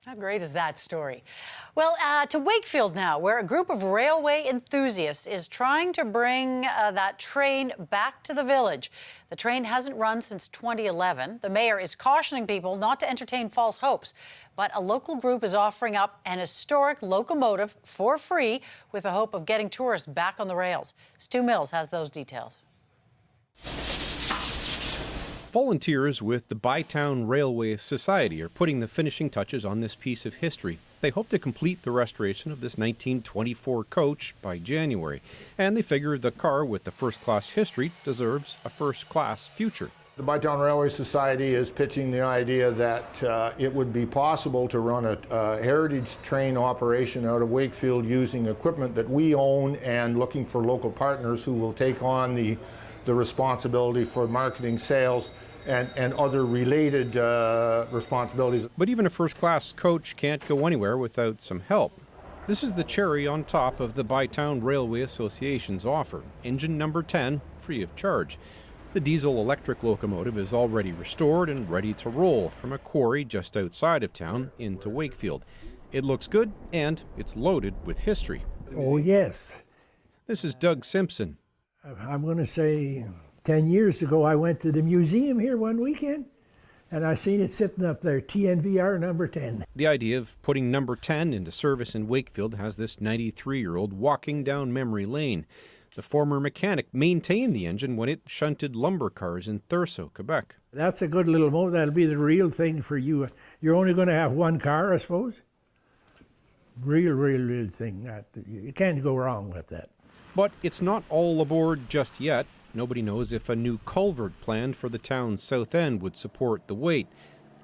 How great is that story? Well, to Wakefield now, where a group of railway enthusiasts is trying to bring that train back to the village. The train hasn't run since 2011. The mayor is cautioning people not to entertain false hopes. But a local group is offering up an historic locomotive for free with the hope of getting tourists back on the rails. Stu Mills has those details. Volunteers with the Bytown Railway Society are putting the finishing touches on this piece of history. They hope to complete the restoration of this 1924 coach by January, and they figure the car with the first-class history deserves a first-class future. The Bytown Railway Society is pitching the idea that it would be possible to run a heritage train operation out of Wakefield using equipment that we own and looking for local partners who will take on the responsibility for marketing, sales, and other related responsibilities. But even a first-class coach can't go anywhere without some help. This is the cherry on top of the Bytown Railway Association's offer. Engine number 10, free of charge. The diesel-electric locomotive is already restored and ready to roll from a quarry just outside of town into Wakefield. It looks good, and it's loaded with history. Oh, yes. This is Doug Simpson. I'm going to say 10 years ago, I went to the museum here one weekend, and I seen it sitting up there, TNVR number 10. The idea of putting number 10 into service in Wakefield has this 93-year-old walking down memory lane. The former mechanic maintained the engine when it shunted lumber cars in Thurso, Quebec. That's a good little motor. That'll be the real thing for you. You're only going to have one car, I suppose. Real thing. You can't go wrong with that. But it's not all aboard just yet. Nobody knows if a new culvert planned for the town's south end would support the weight.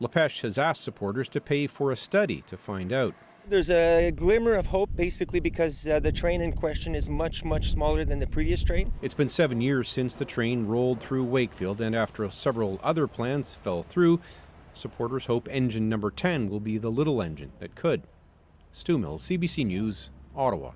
Lepech has asked supporters to pay for a study to find out. There's a glimmer of hope, basically, because the train in question is much smaller than the previous train. It's been 7 years since the train rolled through Wakefield, and after several other plans fell through, supporters hope engine number 10 will be the little engine that could. Stu Mills, CBC News, Ottawa.